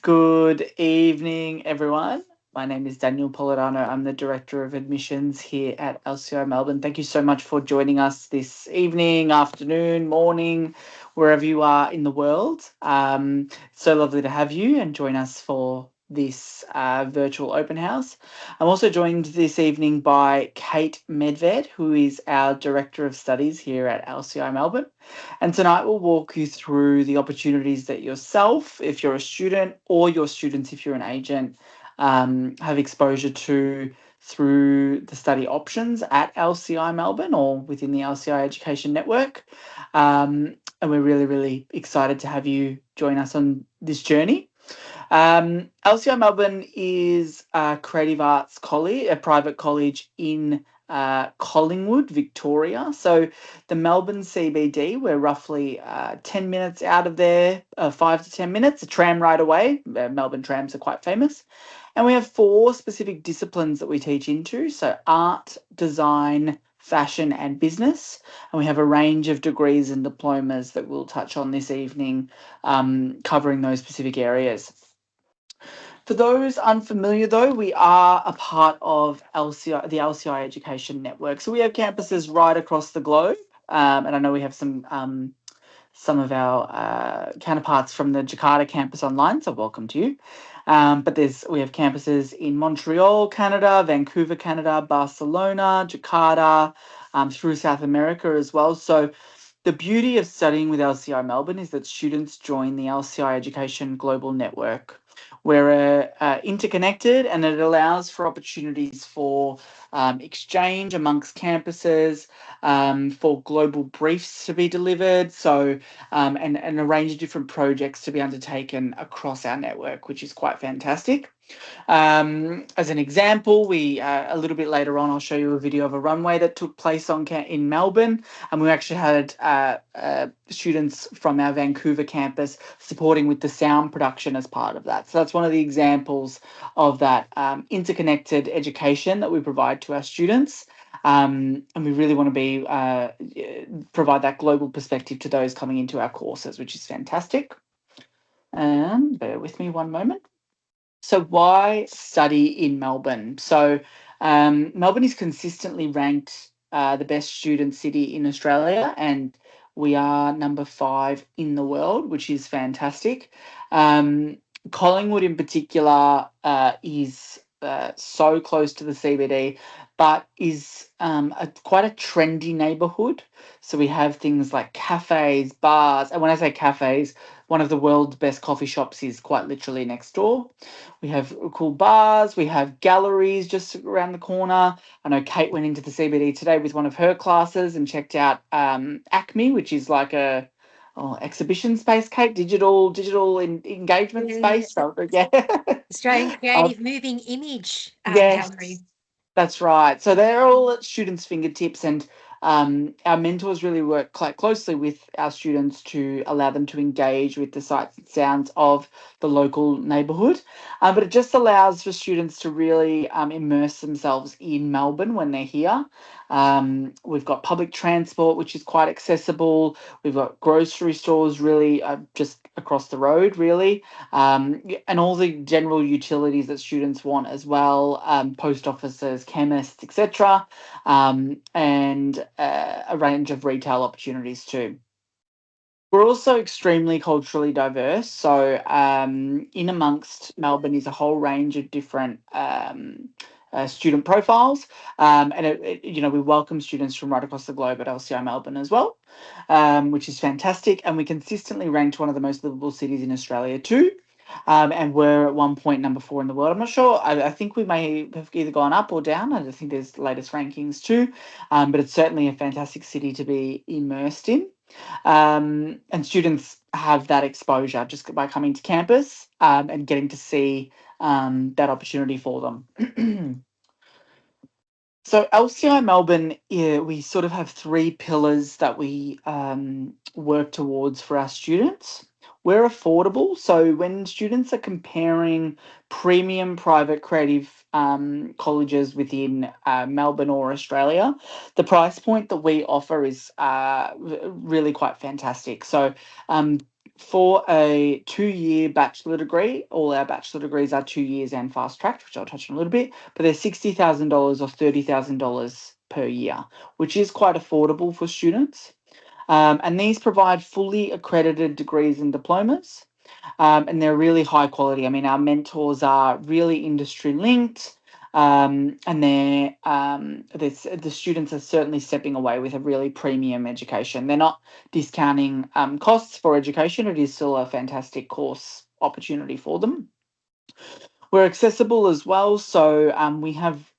Good evening, everyone. My name is Daniel Polidano. I'm the Director of Admissions here at LCI Melbourne. Thank you so much for joining us this evening, afternoon, morning, wherever you are in the world. So lovely to have you and join us for this virtual open house. I'm also joined this evening by Kate Medved, who is our Director of Studies here at LCI Melbourne. And tonight we'll walk you through the opportunities that yourself, if you're a student, or your students, if you're an agent, have exposure to through the study options at LCI Melbourne or within the LCI Education Network. And we're really, really excited to have you join us on this journey. LCI Melbourne is a creative arts college, a private college in Collingwood, Victoria. So the Melbourne CBD, we're roughly 10 minutes out of there, 5 to 10 minutes, a tram ride away. Melbourne trams are quite famous. And we have 4 specific disciplines that we teach into. So art, design, fashion and business. And we have a range of degrees and diplomas that we'll touch on this evening, covering those specific areas. For those unfamiliar, though, we are a part of LCI, the LCI Education Network. So we have campuses right across the globe, and I know we have some of our counterparts from the Jakarta campus online. So welcome to you. But we have campuses in Montreal, Canada, Vancouver, Canada, Barcelona, Jakarta, through South America as well. So the beauty of studying with LCI Melbourne is that students join the LCI Education Global Network. We're interconnected and it allows for opportunities for exchange amongst campuses, for global briefs to be delivered, and a range of different projects to be undertaken across our network, which is quite fantastic. As an example, we a little bit later on, I'll show you a video of a runway that took place in Melbourne, and we actually had students from our Vancouver campus supporting with the sound production as part of that. So that's one of the examples of that interconnected education that we provide to our students. And we really want to provide that global perspective to those coming into our courses, which is fantastic. Bear with me one moment. So why study in Melbourne? So Melbourne is consistently ranked the best student city in Australia, and we are number 5 in the world, which is fantastic. Collingwood in particular is so close to the CBD, but is quite a trendy neighbourhood. So we have things like cafes, bars, and when I say cafes, one of the world's best coffee shops is quite literally next door. We have cool bars, we have galleries just around the corner. I know Kate went into the CBD today with one of her classes and checked out Acme, which is like a exhibition space, Kate, digital engagement space. So, yeah. Australian Creative Moving Image Yes. Gallery. That's right. So they're all at students' fingertips, and our mentors really work quite closely with our students to allow them to engage with the sights and sounds of the local neighbourhood. But it just allows for students to really immerse themselves in Melbourne when they're here. We've got public transport, which is quite accessible. We've got grocery stores really just across the road, really, and all the general utilities that students want as well, post offices, chemists, etc., and a range of retail opportunities too. We're also extremely culturally diverse. So, in amongst Melbourne is a whole range of different student profiles, and we welcome students from right across the globe at LCI Melbourne as well, which is fantastic. And we consistently ranked one of the most livable cities in Australia too. And we're at one point number 4 in the world. I'm not sure. I think we may have either gone up or down. I think there's the latest rankings too. But it's certainly a fantastic city to be immersed in. And students have that exposure just by coming to campus and getting to see that opportunity for them. So LCI Melbourne, we sort of have 3 pillars that we work towards for our students. We're affordable, so when students are comparing premium private creative colleges within Melbourne or Australia, the price point that we offer is really quite fantastic. So for a 2-year bachelor degree, all our bachelor degrees are 2 years and fast tracked, which I'll touch on a little bit, but they're $60,000 or $30,000 per year, which is quite affordable for students. And these provide fully accredited degrees and diplomas, and they're really high quality. I mean, our mentors are really industry linked. And the students are certainly stepping away with a really premium education. They're not discounting costs for education. It is still a fantastic course opportunity for them. We're accessible as well, so we have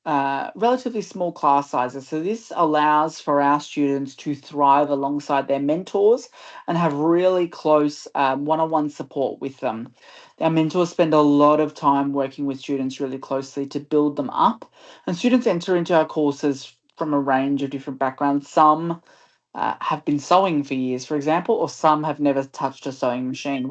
relatively small class sizes. So this allows for our students to thrive alongside their mentors and have really close one-on-one support with them. Our mentors spend a lot of time working with students really closely to build them up, and students enter into our courses from a range of different backgrounds. Some have been sewing for years, for example, or some have never touched a sewing machine.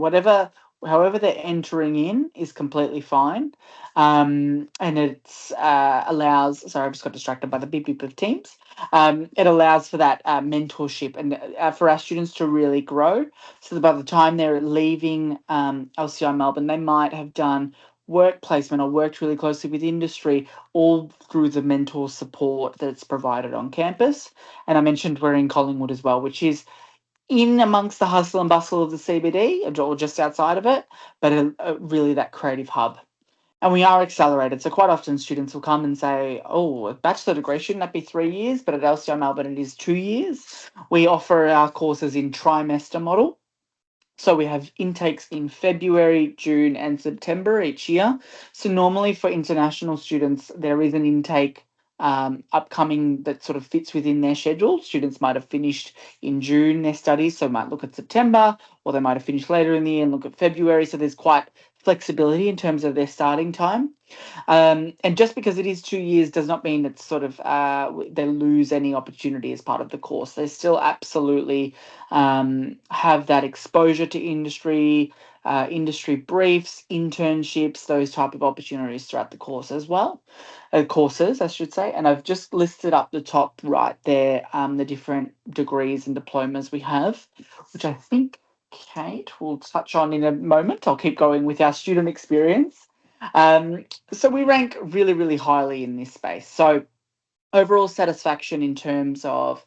However they're entering in is completely fine, and it's allows. Sorry, I just got distracted by the beep beep of Teams. It allows for that mentorship and for our students to really grow. So that by the time they're leaving LCI Melbourne, they might have done work placement or worked really closely with industry, all through the mentor support that's provided on campus. And I mentioned we're in Collingwood as well, which is in amongst the hustle and bustle of the CBD or just outside of it, but really that creative hub. And we are accelerated. So quite often students will come and say, oh, a bachelor degree, shouldn't that be 3 years? But at LCI Melbourne, it is 2 years. We offer our courses in trimester model. So we have intakes in February, June, and September each year. So normally for international students, there is an intake upcoming that sort of fits within their schedule. Students might have finished in June their studies, so might look at September, or they might have finished later in the year and look at February. So there's quite flexibility in terms of their starting time. And just because it is 2 years does not mean it's sort of they lose any opportunity as part of the course. They still absolutely have that exposure to industry, industry briefs, internships, those type of opportunities throughout the course as well. Courses, I should say. And I've just listed up the top right there the different degrees and diplomas we have, which I think Kate will touch on in a moment. I'll keep going with our student experience. So we rank really, really highly in this space. So overall satisfaction in terms of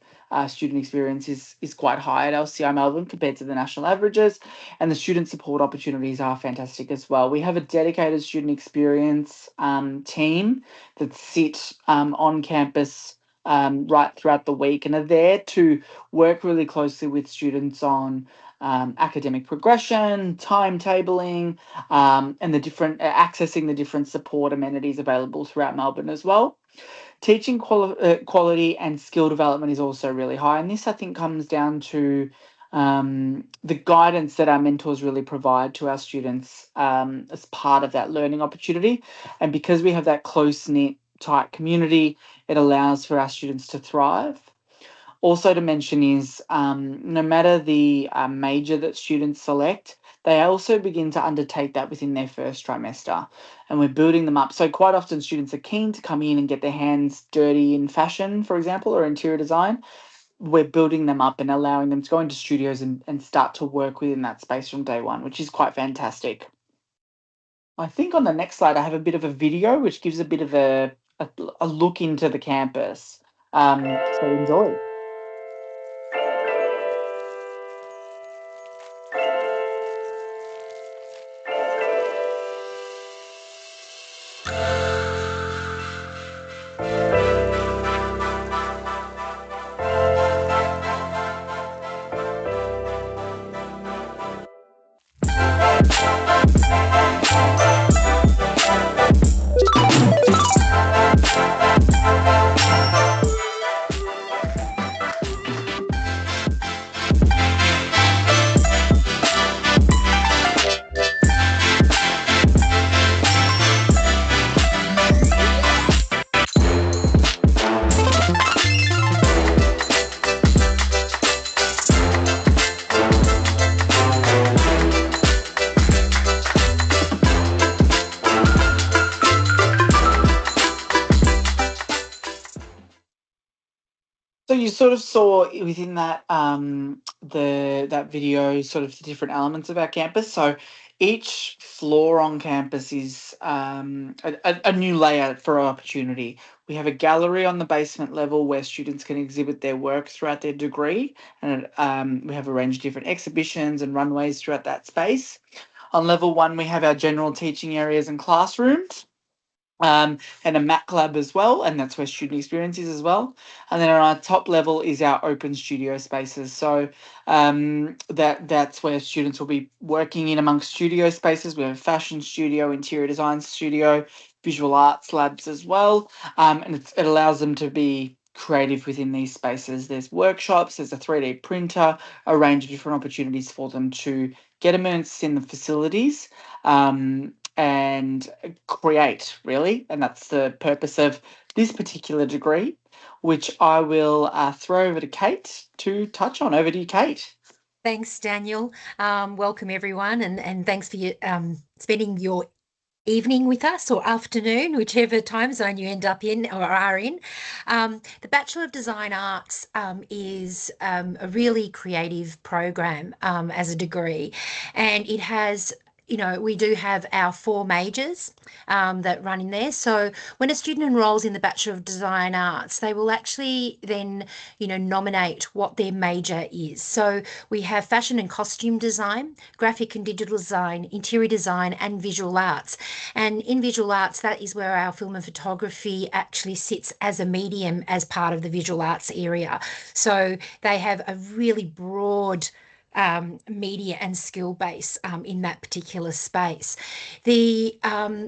student experience is quite high at LCI Melbourne compared to the national averages, and the student support opportunities are fantastic as well. We have a dedicated student experience team that sit on campus right throughout the week and are there to work really closely with students on academic progression, timetabling, and the different accessing the different support amenities available throughout Melbourne as well. Teaching quality and skill development is also really high, and this I think comes down to the guidance that our mentors really provide to our students as part of that learning opportunity. And because we have that close knit, tight community, it allows for our students to thrive. Also, to mention is no matter the major that students select, they also begin to undertake that within their first trimester, and we're building them up. So, quite often, students are keen to come in and get their hands dirty in fashion, for example, or interior design. We're building them up and allowing them to go into studios and start to work within that space from day one, which is quite fantastic. I think on the next slide, I have a bit of a video which gives a bit of a look into the campus. So, enjoy. sort of saw within that that video sort of the different elements of our campus. So each floor on campus is a new layout for our opportunity. We have a gallery on the basement level where students can exhibit their work throughout their degree, and we have a range of different exhibitions and runways throughout that space. On level one, we have our general teaching areas and classrooms, and a Mac lab as well, and that's where student experience is as well. And then on our top level is our open studio spaces. So that's where students will be working in amongst studio spaces. We have a fashion studio, interior design studio, visual arts labs as well, and it allows them to be creative within these spaces. There's workshops, there's a 3D printer, a range of different opportunities for them to get immersed in the facilities. And create, really. And that's the purpose of this particular degree, which I will throw over to Kate to touch on. Over to you, Kate. Thanks, Daniel. Welcome, everyone, and thanks for spending your evening with us, or afternoon, whichever time zone you end up in or are in. The Bachelor of Design Arts is a really creative program as a degree, and it has, we do have our 4 majors that run in there. So when a student enrolls in the Bachelor of Design Arts, they will actually then, nominate what their major is. So we have fashion and costume design, graphic and digital design, interior design, and visual arts. And in visual arts, that is where our film and photography actually sits as a medium as part of the visual arts area. So they have a really broad media and skill base in that particular space. The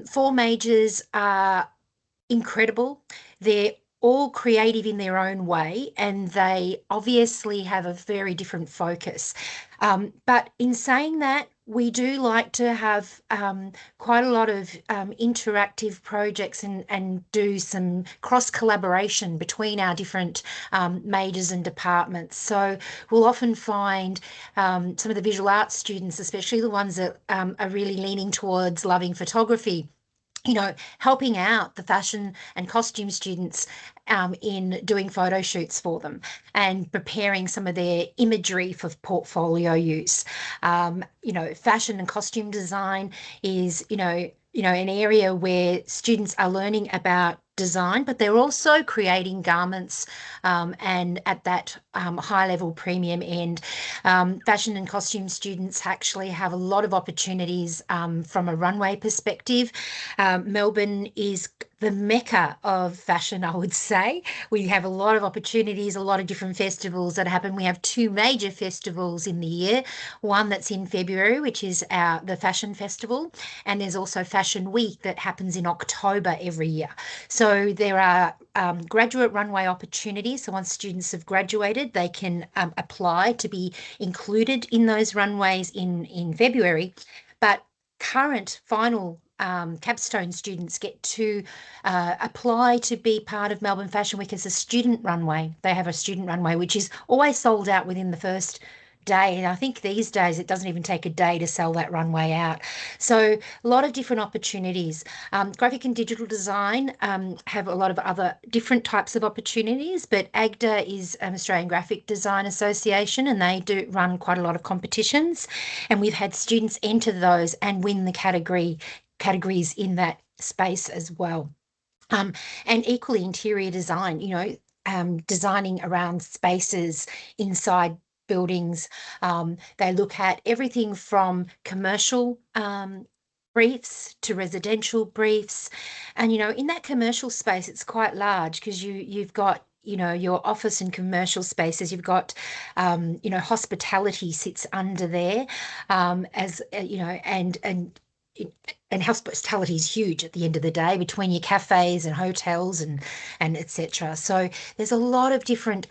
4 majors are incredible. They're all creative in their own way, and they obviously have a very different focus. But in saying that, we do like to have quite a lot of interactive projects and do some cross collaboration between our different majors and departments. So we'll often find some of the visual arts students, especially the ones that are really leaning towards loving photography, helping out the fashion and costume students in doing photo shoots for them and preparing some of their imagery for portfolio use. Fashion and costume design is, an area where students are learning about design, but they're also creating garments and at that high level premium end. Fashion and costume students actually have a lot of opportunities from a runway perspective. Melbourne is the mecca of fashion, I would say. We have a lot of opportunities, a lot of different festivals that happen. We have 2 major festivals in the year, one that's in February, which is the Fashion Festival, and there's also Fashion Week that happens in October every year. So there are graduate runway opportunities. So once students have graduated, they can apply to be included in those runways in February. But current final capstone students get to apply to be part of Melbourne Fashion Week as a student runway. They have a student runway, which is always sold out within the first day. And I think these days it doesn't even take a day to sell that runway out. So a lot of different opportunities. Graphic and digital design have a lot of other different types of opportunities, but AGDA is an Australian Graphic Design Association, and they do run quite a lot of competitions. And we've had students enter those and win the categories in that space as well. And equally interior design, designing around spaces inside buildings. They look at everything from commercial briefs to residential briefs. And, in that commercial space, it's quite large because you've got your office and commercial spaces. You've got, hospitality sits under there, as and hospitality is huge at the end of the day, between your cafes and hotels and etc. So there's a lot of different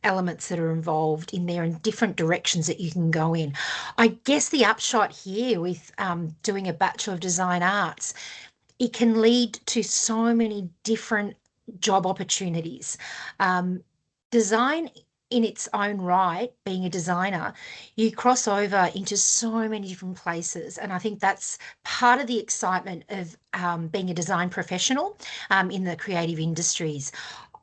elements that are involved in there and different directions that you can go in. I guess the upshot here with doing a Bachelor of Design Arts, it can lead to so many different job opportunities. Design in its own right, being a designer, you cross over into so many different places. And I think that's part of the excitement of being a design professional in the creative industries.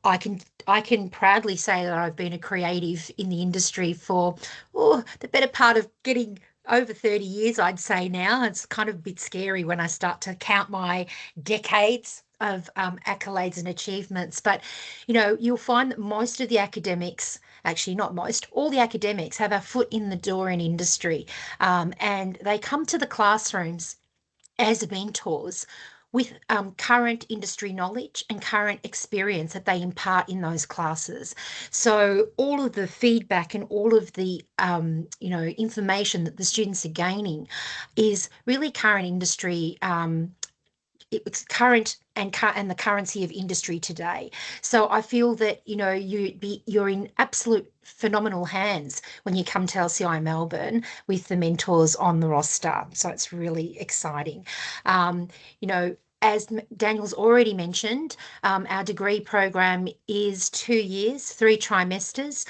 I can proudly say that I've been a creative in the industry for the better part of getting over 30 years, I'd say now. It's kind of a bit scary when I start to count my decades of accolades and achievements. But, you'll find that most of the academics, actually not most, all the academics have a foot in the door in industry, and they come to the classrooms as mentors with current industry knowledge and current experience that they impart in those classes. So all of the feedback and all of the information that the students are gaining is really current industry. It's current and the currency of industry today. So I feel that you're in absolute phenomenal hands when you come to LCI Melbourne with the mentors on the roster. So it's really exciting. You know, as Daniel's already mentioned, our degree program is 2 years, 3 trimesters,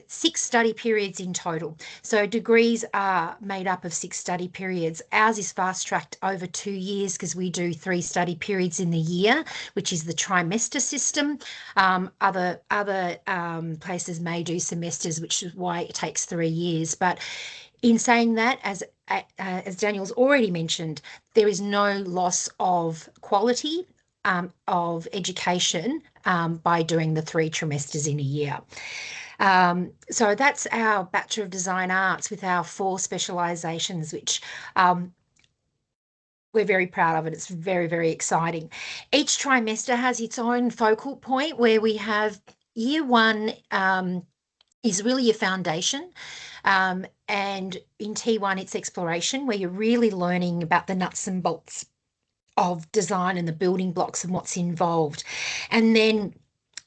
6 study periods in total. So degrees are made up of 6 study periods. Ours is fast-tracked over 2 years because we do 3 study periods in the year, which is the trimester system. Other places may do semesters, which is why it takes 3 years. But in saying that, as Daniel's already mentioned, there is no loss of quality of education by doing the 3 trimesters in a year. So that's our Bachelor of Design Arts with our 4 specialisations, which we're very proud of it. It's very, very exciting. Each trimester has its own focal point where we have year 1 is really your foundation. And in T1, it's exploration, where you're really learning about the nuts and bolts of design and the building blocks and what's involved. And then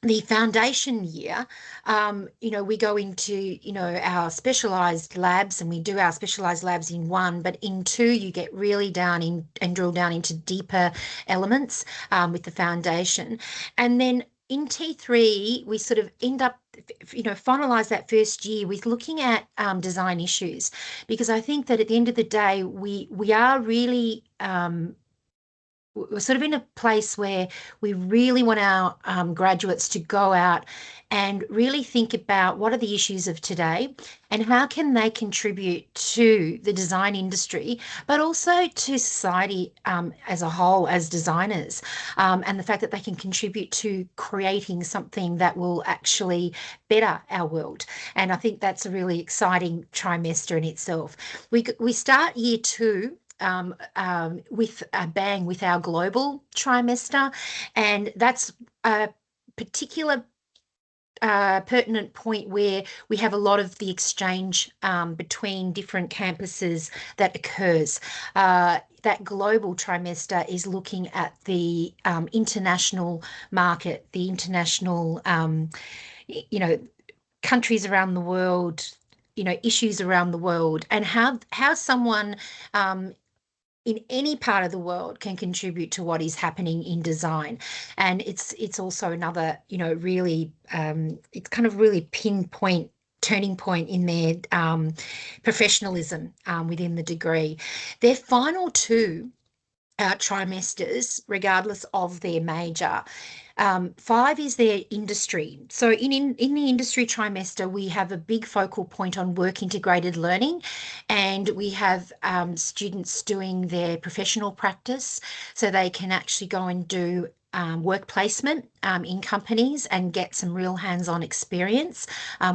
the foundation year, we go into, our specialised labs, and we do our specialised labs in 1, but in 2, you get really down in and drill down into deeper elements with the foundation. And then in T3, we sort of end up, finalise that first year with looking at design issues, because I think that at the end of the day, we are really we're sort of in a place where we really want our graduates to go out and really think about what are the issues of today and how can they contribute to the design industry, but also to society as a whole as designers, and the fact that they can contribute to creating something that will actually better our world. And I think that's a really exciting trimester in itself. We start year 2 with a bang with our global trimester, and that's a particular pertinent point where we have a lot of the exchange between different campuses that occurs. That global trimester is looking at the international market, the international, countries around the world, issues around the world, and how someone in any part of the world can contribute to what is happening in design. And it's also another, really, it's kind of really pinpoint turning point in their professionalism within the degree. Their final 2 trimesters, regardless of their major. 5 is their industry. So in the industry trimester, we have a big focal point on work integrated learning, and we have students doing their professional practice so they can actually go and do work placement in companies and get some real hands-on experience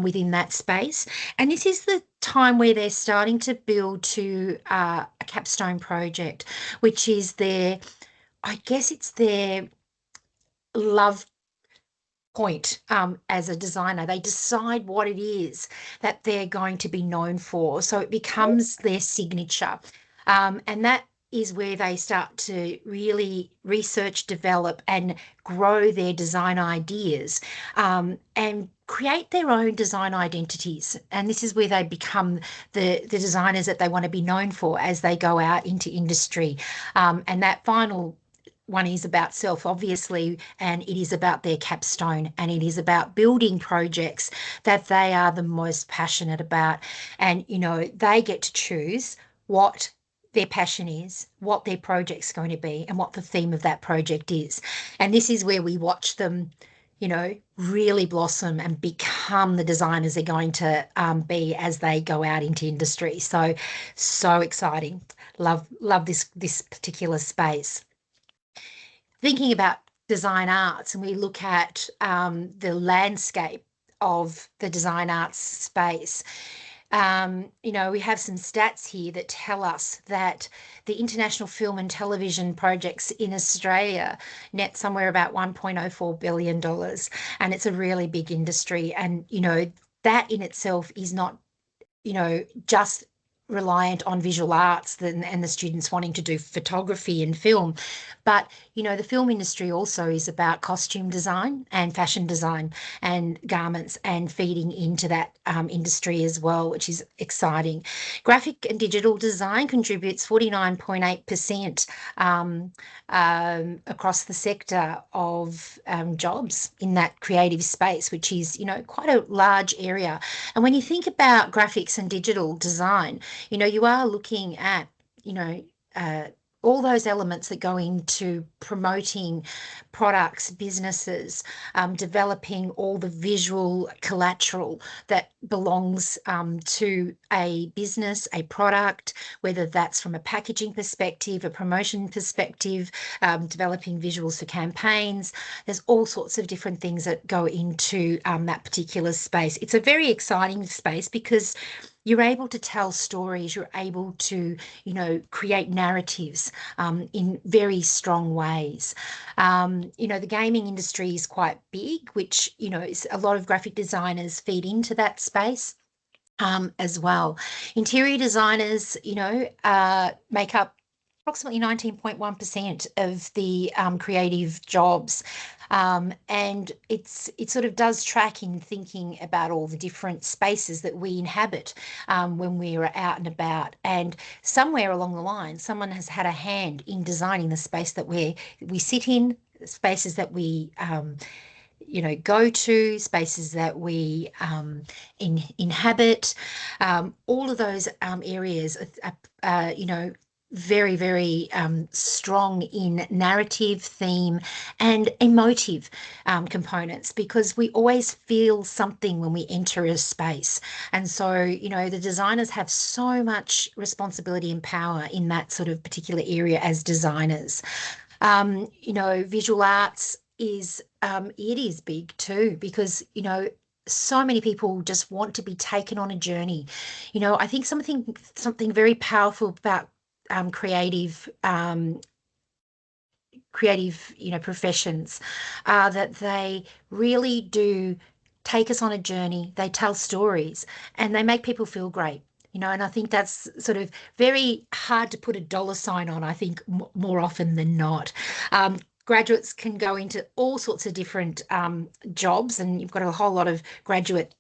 within that space. And this is the time where they're starting to build to a capstone project, which is I guess it's their love point as a designer. They decide what it is that they're going to be known for. So it becomes their signature. And that is where they start to really research, develop, and grow their design ideas and create their own design identities. And this is where they become the designers that they want to be known for as they go out into industry. And that final one is about self, obviously, and it is about their capstone, and it is about building projects that they are the most passionate about. And, they get to choose what their passion is, what their project's going to be, and what the theme of that project is. And this is where we watch them, really blossom and become the designers they're going to be as they go out into industry. So exciting. Love this particular space. Thinking about design arts, and we look at the landscape of the design arts space. We have some stats here that tell us that the international film and television projects in Australia net somewhere about $1.04 billion. And it's a really big industry. And, that in itself is not, just reliant on visual arts and the students wanting to do photography and film. But, the film industry also is about costume design and fashion design and garments and feeding into that industry as well, which is exciting. Graphic and digital design contributes 49.8% across the sector of jobs in that creative space, which is, quite a large area. And when you think about graphics and digital design, you are looking at, all those elements that go into promoting products, businesses, developing all the visual collateral that belongs to a business, a product, whether that's from a packaging perspective, a promotion perspective, developing visuals for campaigns. There's all sorts of different things that go into that particular space. It's a very exciting space because you're able to tell stories, you're able to, create narratives in very strong ways. The gaming industry is quite big, which, is a lot of graphic designers feed into that space. As well. Interior designers, make up approximately 19.1% of the creative jobs. And it sort of does track in thinking about all the different spaces that we inhabit when we are out and about. And somewhere along the line, someone has had a hand in designing the space that we sit in, spaces that we go to, spaces that we inhabit. All of those areas are very, very strong in narrative, theme, and emotive components, because we always feel something when we enter a space. And so, the designers have so much responsibility and power in that sort of particular area as designers. Visual arts is it is big too, because so many people just want to be taken on a journey. I think something very powerful about creative professions are that they really do take us on a journey. They tell stories and they make people feel great. And I think that's sort of very hard to put a dollar sign on, I think, more often than not. Graduates can go into all sorts of different jobs, and you've got a whole lot of graduate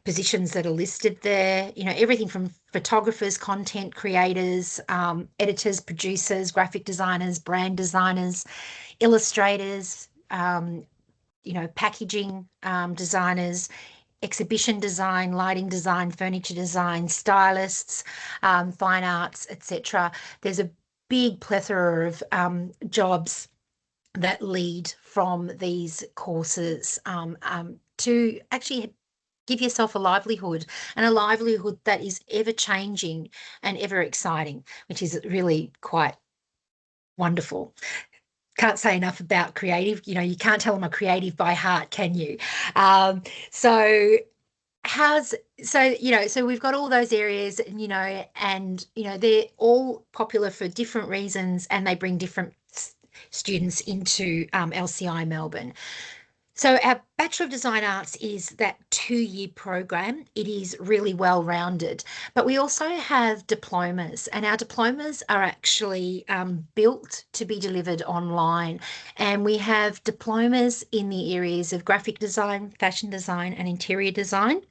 positions that are listed there. Everything from photographers, content creators, editors, producers, graphic designers, brand designers, illustrators, packaging designers, exhibition design, lighting design, furniture design, stylists, fine arts, etc. There's a big plethora of jobs that lead from these courses to actually give yourself a livelihood, and a livelihood that is ever changing and ever exciting, which is really quite wonderful. Can't say enough about creative. You can't tell them a creative by heart, can you? So we've got all those areas, and they're all popular for different reasons, and they bring different students into LCI Melbourne. So our Bachelor of Design Arts is that 2-year program. It is really well-rounded, but we also have diplomas, and our diplomas are actually built to be delivered online. And we have diplomas in the areas of graphic design, fashion design, and interior design.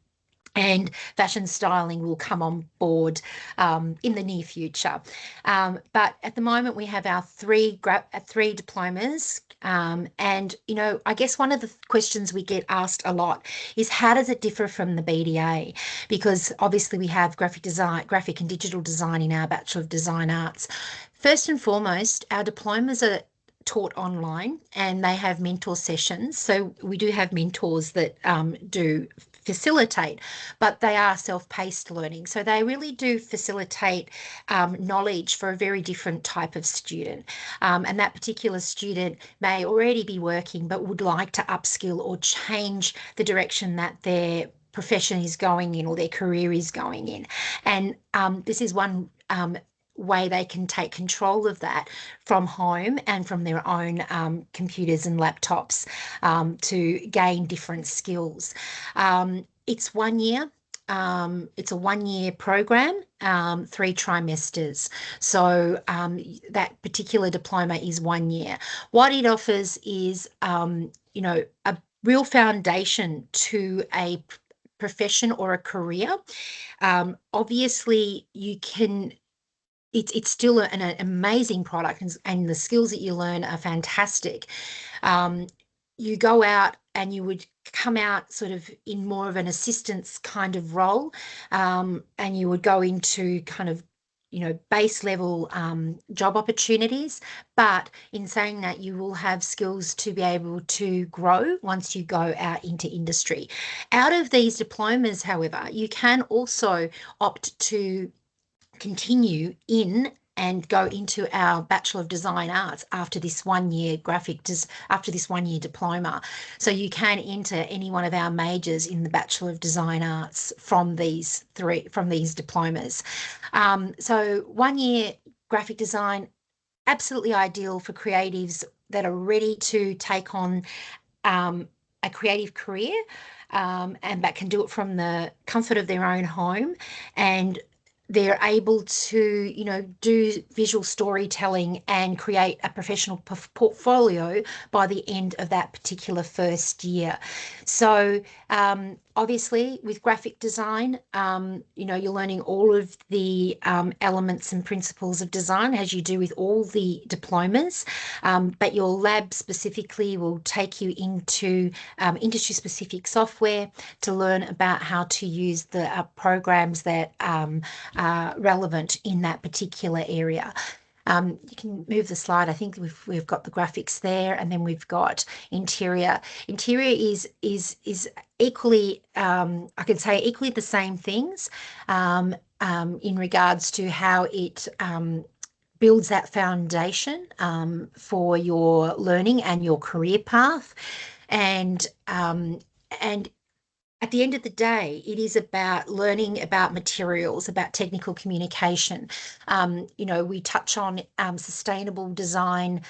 And fashion styling will come on board in the near future. But at the moment, we have our three diplomas. And, I guess one of the questions we get asked a lot is, how does it differ from the BDA? Because obviously we have graphic and digital design in our Bachelor of Design Arts. First and foremost, our diplomas are taught online, and they have mentor sessions. So we do have mentors that do facilitate, but they are self-paced learning. So they really do facilitate knowledge for a very different type of student. And that particular student may already be working, but would like to upskill or change the direction that their profession is going in or their career is going in. And this is one way they can take control of that from home and from their own computers and laptops to gain different skills. It's 1 year. It's a 1 year program, 3 trimesters. So that particular diploma is 1 year. What it offers is, a real foundation to a profession or a career. Obviously, you can it's still an amazing product, and the skills that you learn are fantastic. You go out and you would come out sort of in more of an assistance kind of role, and you would go into kind of base level job opportunities. But in saying that, you will have skills to be able to grow once you go out into industry. Out of these diplomas, however, you can also opt to continue in and go into our Bachelor of Design Arts after this 1 year after this 1 year diploma. So you can enter any one of our majors in the Bachelor of Design Arts from these diplomas. So 1 year graphic design, absolutely ideal for creatives that are ready to take on a creative career, and that can do it from the comfort of their own home, and they're able to, do visual storytelling and create a professional portfolio by the end of that particular first year. So obviously with graphic design, you're learning all of the elements and principles of design as you do with all the diplomas, but your lab specifically will take you into industry-specific software to learn about how to use the programs that are relevant in that particular area. You can move the slide. I think we've got the graphics there, and then we've got interior. Interior is equally, I can say equally the same things in regards to how it builds that foundation for your learning and your career path. And at the end of the day, it is about learning about materials, about technical communication. We touch on sustainable design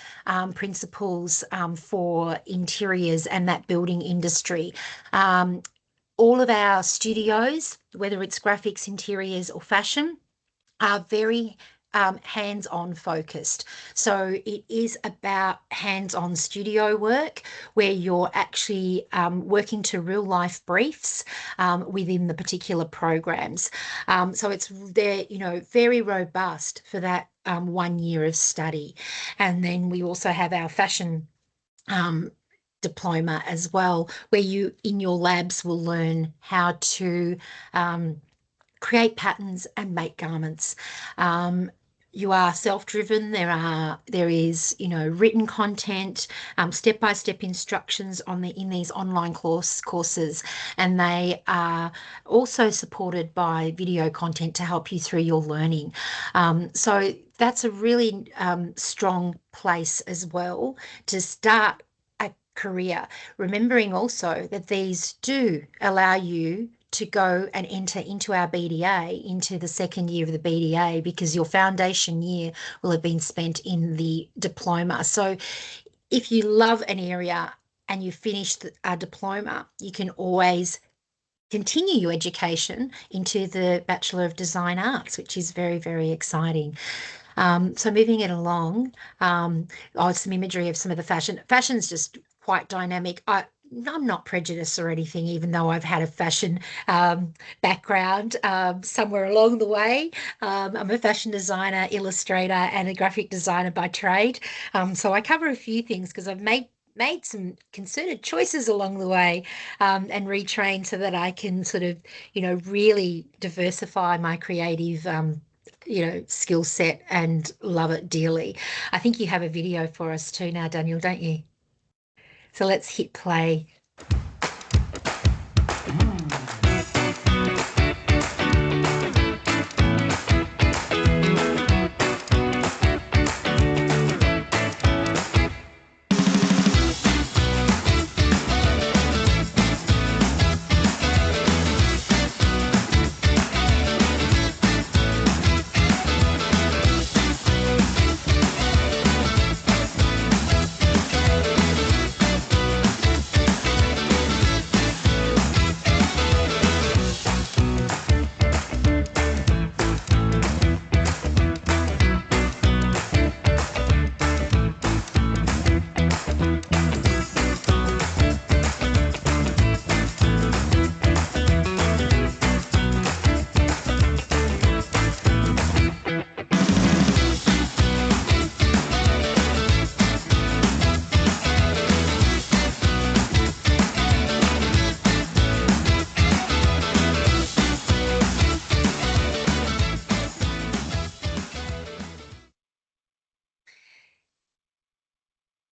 principles for interiors and that building industry. All of our studios, whether it's graphics, interiors, or fashion, are very hands-on focused. So it is about hands-on studio work where you're actually working to real life briefs within the particular programs. So they're very robust for that 1 year of study. And then we also have our fashion diploma as well, where you in your labs will learn how to create patterns and make garments. You are self-driven. There is written content, step-by-step instructions in these online courses, and they are also supported by video content to help you through your learning. So that's a really strong place as well to start a career, remembering also that these do allow you to go and enter into our BDA, into the second year of the BDA, because your foundation year will have been spent in the diploma. So if you love an area and you finish a diploma, you can always continue your education into the Bachelor of Design Arts, which is very, very exciting. So moving it along, some imagery of some of the fashion. Fashion's just quite dynamic. I'm not prejudiced or anything, even though I've had a fashion background somewhere along the way. I'm a fashion designer, illustrator, and a graphic designer by trade. So I cover a few things because I've made some concerted choices along the way, and retrained so that I can sort of, really diversify my creative skill set and love it dearly. I think you have a video for us too now, Daniel, don't you? So let's hit play.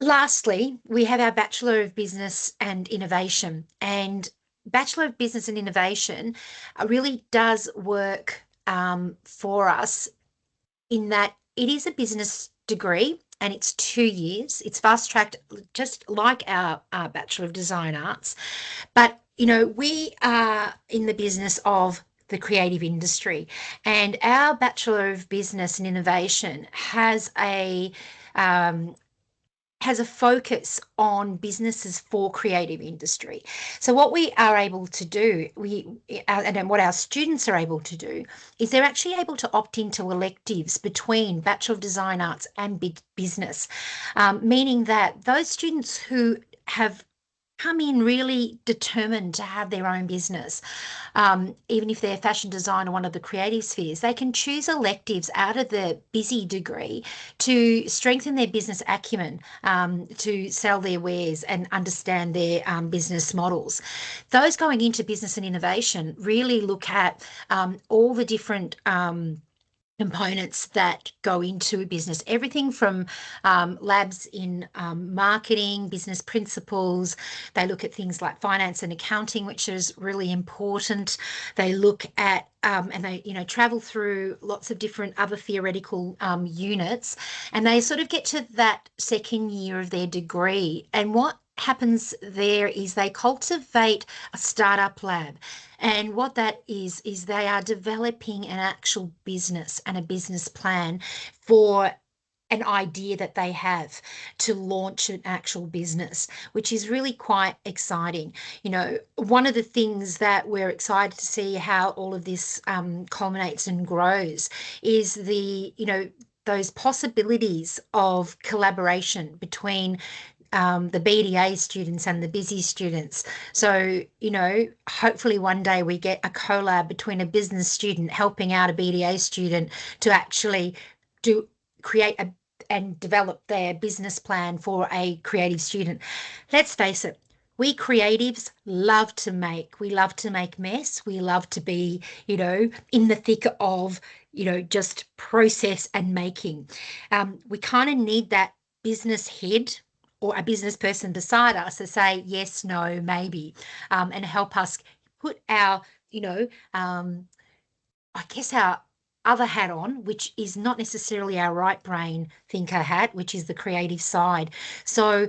Lastly, we have our Bachelor of Business and Innovation. And Bachelor of Business and Innovation really does work for us in that it is a business degree and it's 2 years. It's fast tracked, just like our Bachelor of Design Arts. But, we are in the business of the creative industry, and our Bachelor of Business and Innovation has a focus on businesses for creative industry. So what we are able to do, and what our students are able to do, is they're actually able to opt into electives between Bachelor of Design Arts and business, meaning that those students who have come in really determined to have their own business, even if they're fashion design or one of the creative spheres, they can choose electives out of the busy degree to strengthen their business acumen, to sell their wares and understand their business models. Those going into business and innovation really look at all the different components that go into a business, everything from labs in marketing, business principles. They look at things like finance and accounting, which is really important. They look at and they travel through lots of different other theoretical units, and they sort of get to that second year of their degree. And what happens there is they cultivate a startup lab. And what that is they are developing an actual business and a business plan for an idea that they have to launch an actual business, which is really quite exciting. One of the things that we're excited to see how all of this culminates and grows is those possibilities of collaboration between the BDA students and the busy students. So, hopefully one day we get a collab between a business student helping out a BDA student to actually create and develop their business plan for a creative student. Let's face it, we creatives love to make mess. We love to be, in the thick of, just process and making. We kind of need that business head or a business person beside us to say yes, no, maybe, and help us put our, I guess our other hat on, which is not necessarily our right brain thinker hat, which is the creative side. So,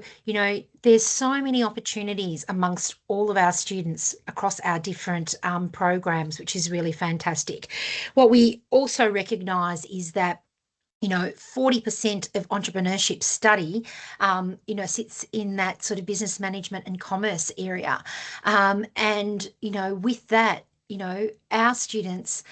there's so many opportunities amongst all of our students across our different programs, which is really fantastic. What we also recognise is that 40% of entrepreneurship study, sits in that sort of business management and commerce area. And, with that, our students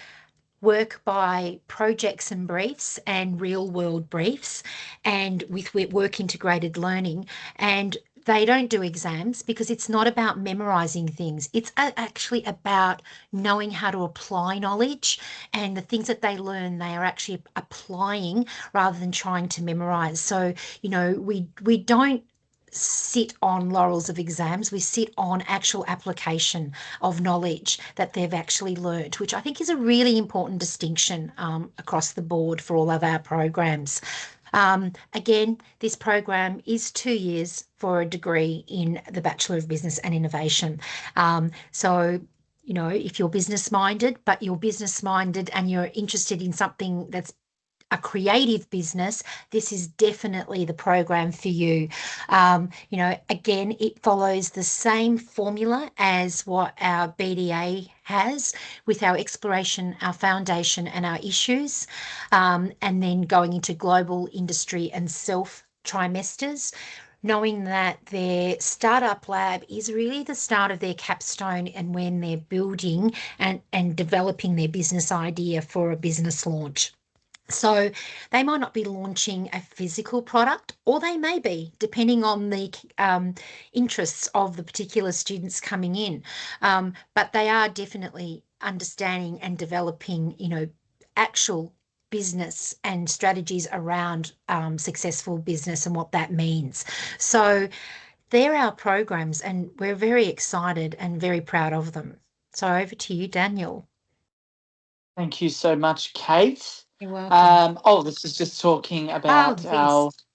work by projects and briefs and real world briefs, and with work integrated learning. And they don't do exams because it's not about memorizing things. It's actually about knowing how to apply knowledge, and the things that they learn, they are actually applying rather than trying to memorize. So, we don't sit on laurels of exams. We sit on actual application of knowledge that they've actually learnt, which I think is a really important distinction across the board for all of our programs. Again, this program is 2 years for a degree in the Bachelor of Business and Innovation. So, you know, if you're business minded, but you're business minded and you're interested in something that's a creative business, this is definitely the program for you. You know, again, it follows the same formula as what our BDA has with our exploration, our foundation, and our issues, and then going into global industry and self trimesters, knowing that their startup lab is really the start of their capstone and when they're building and developing their business idea for a business launch. So they might not be launching a physical product, or they may be, depending on the interests of the particular students coming in. But they are definitely understanding and developing, you know, actual business and strategies around successful business and what that means. So they're our programs, and we're very excited and very proud of them. So over to you, Daniel. Thank you so much, Kate. You're welcome. This is just talking Oh, about yes.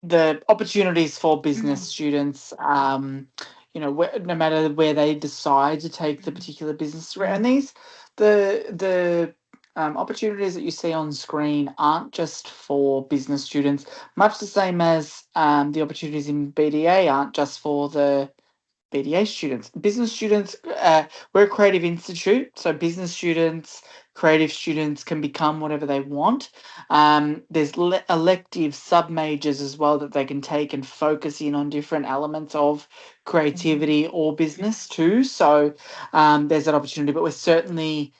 the opportunities for business Mm, students. No matter where they decide to take the particular business route, mm, and the opportunities that you see on screen aren't just for business students, much the same as the opportunities in BDA aren't just for the BDA students. Business students, we're a creative institute, so business students, creative students can become whatever they want. There's elective sub majors as well that they can take and focus in on different elements of mm, creativity or business too. So there's that opportunity, but we're certainly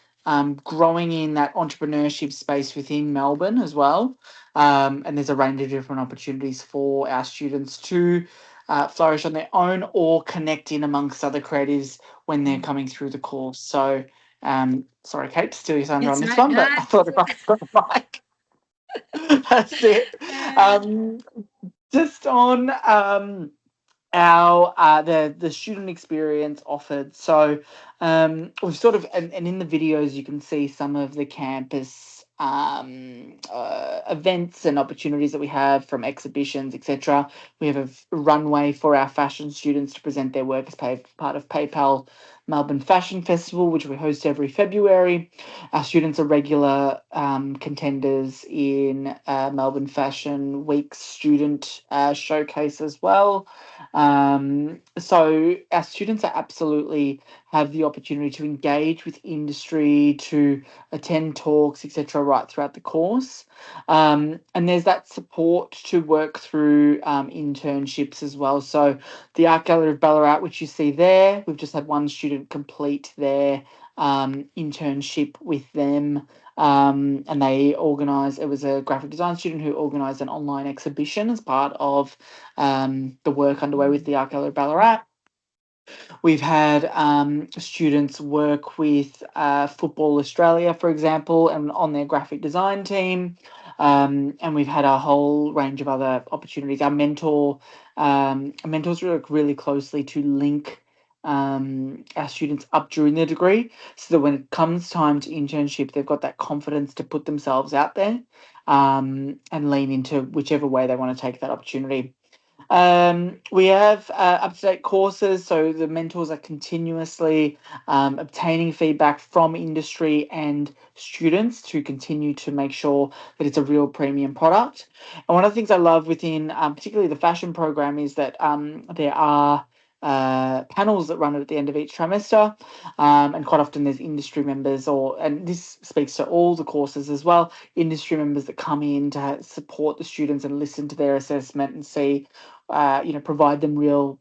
growing in that entrepreneurship space within Melbourne as well. And there's a range of different opportunities for our students to flourish on their own or connect in amongst other creatives when they're mm. coming through the course. So, sorry, Kate, to steal your thunder on It's this not, one, no, but I thought if I got the mic, that's it. uh, Um, just on our the student experience offered. So we've sort of and in the videos you can see some of the campus events and opportunities that we have from exhibitions, etc. We have a runway for our fashion students to present their work as part of PayPal Melbourne Fashion Festival, which we host every February. Our students are regular contenders in Melbourne Fashion Week's student showcase as well. So our students are absolutely have the opportunity to engage with industry, to attend talks, etc., right throughout the course. And there's that support to work through internships as well. So the Art Gallery of Ballarat, which you see there, we've just had one student complete their internship with them. And they organised, it was a graphic design student who organised an online exhibition as part of the work underway with the Art Gallery Ballarat. We've had students work with Football Australia, for example, and on their graphic design team. And we've had a whole range of other opportunities. Our mentors work really closely to link our students up during their degree so that when it comes time to internship, they've got that confidence to put themselves out there and lean into whichever way they want to take that opportunity. We have up to date courses, so the mentors are continuously obtaining feedback from industry and students to continue to make sure that it's a real premium product. And one of the things I love within, particularly the fashion program, is that there are panels that run at the end of each trimester, and quite often there's industry members, and this speaks to all the courses as well. Industry members that come in to support the students and listen to their assessment and see provide them real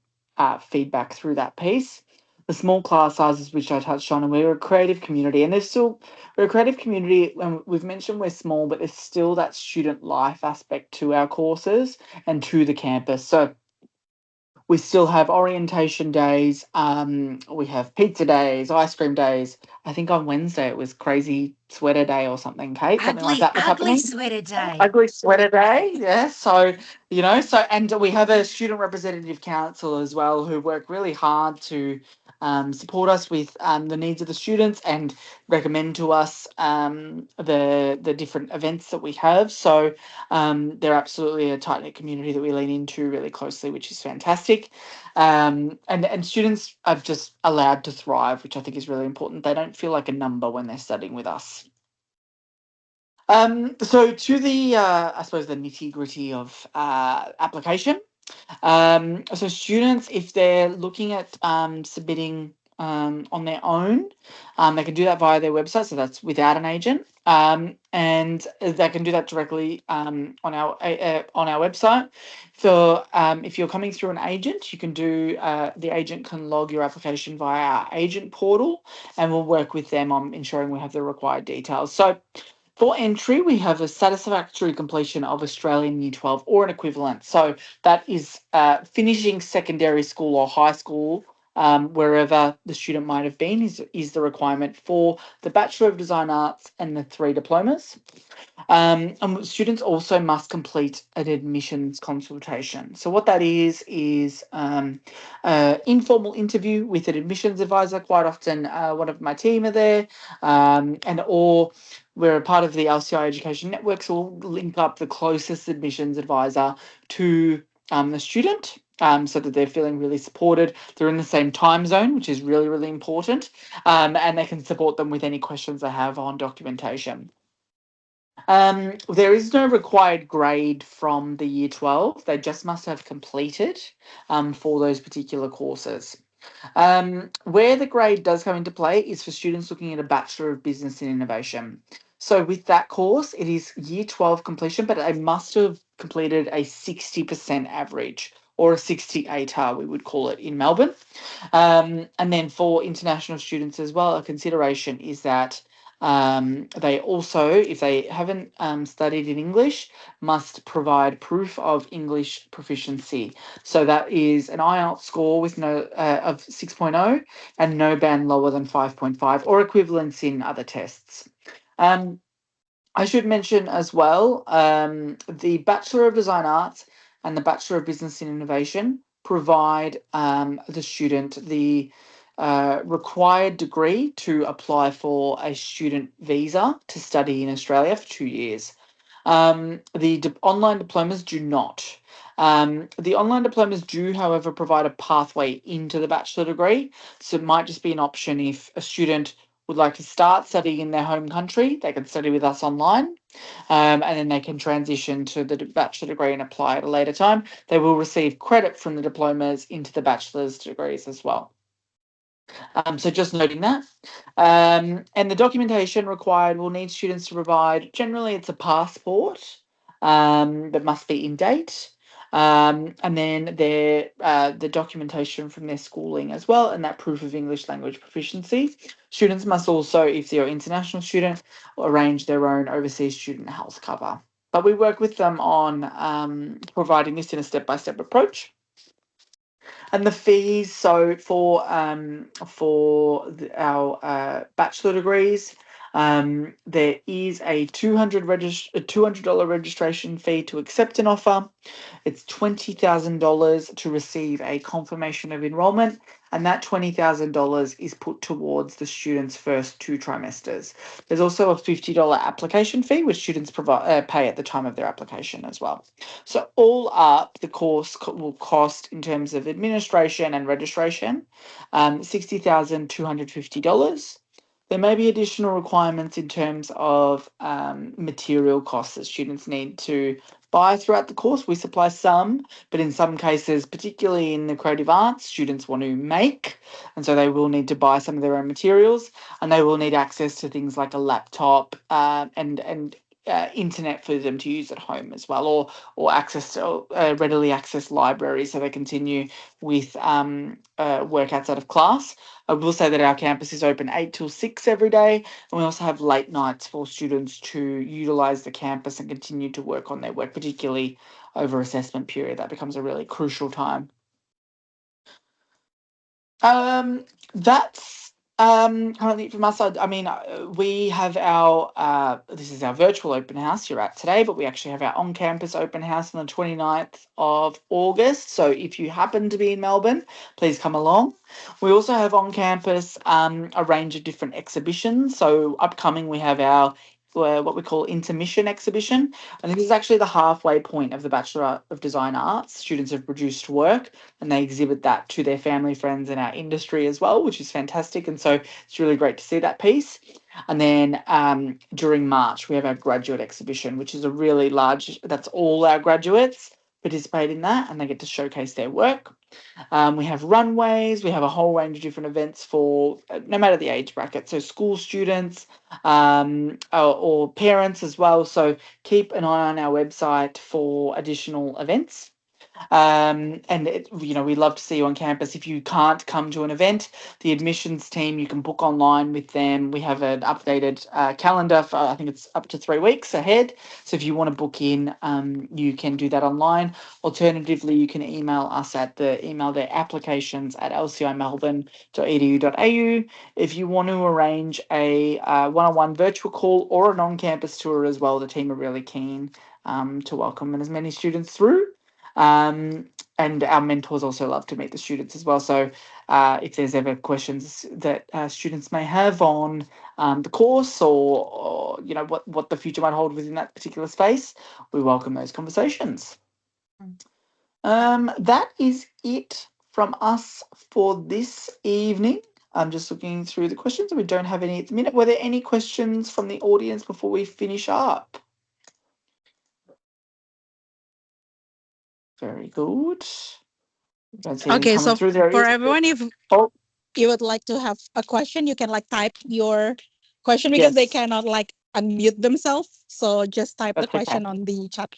feedback through that piece. The small class sizes, which I touched on, and we're a creative community, and we're a creative community. And we've mentioned we're small, but there's still that student life aspect to our courses and to the campus. So We still have orientation days. We have pizza days, ice cream days. I think on Wednesday it was crazy sweater day or something, Kate. Something like that was Ugly happening. sweater day. Ugly sweater day, yeah. So, and we have a student representative council as well who work really hard to support us with the needs of the students and recommend to us the different events that we have. So they're absolutely a tight knit community that we lean into really closely, which is fantastic. And students are just allowed to thrive, which I think is really important. They don't feel like a number when they're studying with us. So to the, I suppose the nitty gritty of application. So students, if they're looking at submitting on their own, they can do that via their website. So that's without an agent, and they can do that directly on our website. So if you're coming through an agent, you can do the agent can log your application via our agent portal, and we'll work with them on ensuring we have the required details. So for entry, we have a satisfactory completion of Australian Year 12 or an equivalent. So that is finishing secondary school or high school, wherever the student might have been, is the requirement for the Bachelor of Design Arts and the 3 diplomas. And students also must complete an admissions consultation. So what that is an informal interview with an admissions advisor. Quite often, one of my team are there, or we're a part of the LCI Education Network, so we'll link up the closest admissions advisor to the student. So that they're feeling really supported. They're in the same time zone, which is really, really important. And they can support them with any questions they have on documentation. There is no required grade from the Year 12. They just must have completed for those particular courses. Where the grade does come into play is for students looking at a Bachelor of Business and Innovation. So with that course, it is Year 12 completion, but they must have completed a 60% average or a 68R, we would call it in Melbourne. And then for international students as well, a consideration is that they also, if they haven't studied in English, must provide proof of English proficiency. So that is an IELTS score with no of 6.0 and no band lower than 5.5 or equivalence in other tests. I should mention as well the Bachelor of Design Arts and the Bachelor of Business and Innovation provide the student the required degree to apply for a student visa to study in Australia for 2 years. The online diplomas do not. The online diplomas do, however, provide a pathway into the bachelor degree. So it might just be an option if a student would like to start studying in their home country, they can study with us online, and then they can transition to the bachelor degree and apply at a later time. They will receive credit from the diplomas into the bachelor's degrees as well. So just noting that. And the documentation required will need students to provide, generally it's a passport that must be in date. And then the documentation from their schooling as well, and that proof of English language proficiency. Students must also, if they're an international student, arrange their own overseas student health cover. But we work with them on providing this in a step-by-step approach. And the fees, so for our bachelor degrees, there is a $200 registration fee to accept an offer. It's $20,000 to receive a confirmation of enrolment, and that $20,000 is put towards the student's first 2 trimesters. There's also a $50 application fee, which students pay at the time of their application as well. So all up, the course will cost, in terms of administration and registration, $60,250. There may be additional requirements in terms of material costs that students need to buy throughout the course. We supply some, but in some cases, particularly in the creative arts, students want to make, and so they will need to buy some of their own materials, and they will need access to things like a laptop and internet for them to use at home as well, or access to readily access libraries so they continue with work outside of class. I will say that our campus is open 8 till 6 every day, and we also have late nights for students to utilise the campus and continue to work on their work, particularly over assessment period. That becomes a really crucial time. That's currently from our side. I mean, we have our this is our virtual open house you're at today, but we actually have our on-campus open house on the 29th of August. So if you happen to be in Melbourne, please come along. We also have on campus a range of different exhibitions. So upcoming, we have our what we call intermission exhibition, and this is actually the halfway point of the Bachelor of Design Arts. Students have produced work and they exhibit that to their family, friends, and our industry as well, which is fantastic. And so it's really great to see that piece. And then during March, we have our graduate exhibition, which is a really large, that's all our graduates participate in that and they get to showcase their work. We have runways, we have a whole range of different events for no matter the age bracket, so school students or parents as well. So keep an eye on our website for additional events. And we love to see you on campus. If you can't come to an event, the admissions team, you can book online with them. We have an updated calendar for, I think it's up to 3 weeks ahead. So if you want to book in, you can do that online. Alternatively, you can email us at the email their applications at lcimelbourne.edu.au. If you want to arrange a one-on-one virtual call or an on-campus tour as well, the team are really keen to welcome as many students through. And our mentors also love to meet the students as well. So if there's ever questions that students may have on the course or what the future might hold within that particular space, we welcome those conversations. That is it from us for this evening. I'm just looking through the questions and we don't have any at the minute. Were there any questions from the audience before we finish up? Very good. Don't see any Okay, coming so through. There for is. everyone, if Oh, you would like to have a question, you can like type your question because they yes, cannot like unmute themselves. So just type the that's okay. question on the chat.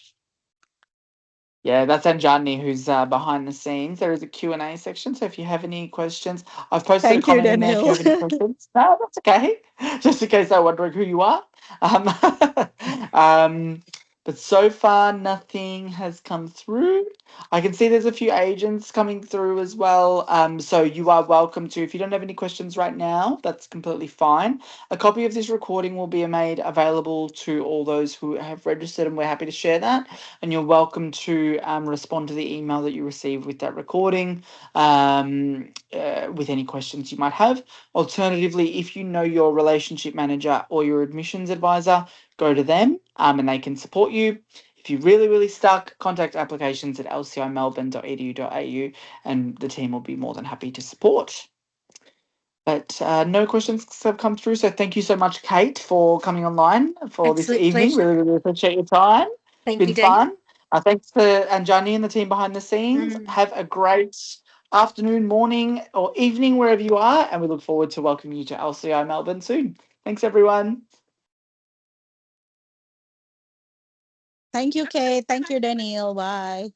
Yeah, that's Anjani who's behind the scenes. There is a Q&A section, so if you have any questions, I've posted a Thank you, comment in there if you Daniel. have any questions. No, that's okay. Just in case they're wondering who you are. Um, um, but so far, nothing has come through. I can see there's a few agents coming through as well. So you are welcome to, if you don't have any questions right now, that's completely fine. A copy of this recording will be made available to all those who have registered, and we're happy to share that. And you're welcome to respond to the email that you receive with that recording with any questions you might have. Alternatively, if you know your relationship manager or your admissions advisor, go to them and they can support you. If you're really, really stuck, contact applications at lcimelbourne.edu.au and the team will be more than happy to support. But no questions have come through. So thank you so much, Kate, for coming online for this Absolute evening. pleasure. Really, really appreciate your time. It's Thank been you, Daniel. fun. Thanks to Anjani and the team behind the scenes. Have a great afternoon, morning, or evening, wherever you are. And we look forward to welcoming you to LCI Melbourne soon. Thanks, everyone. Thank you, Kate. Thank you, Daniel. Bye.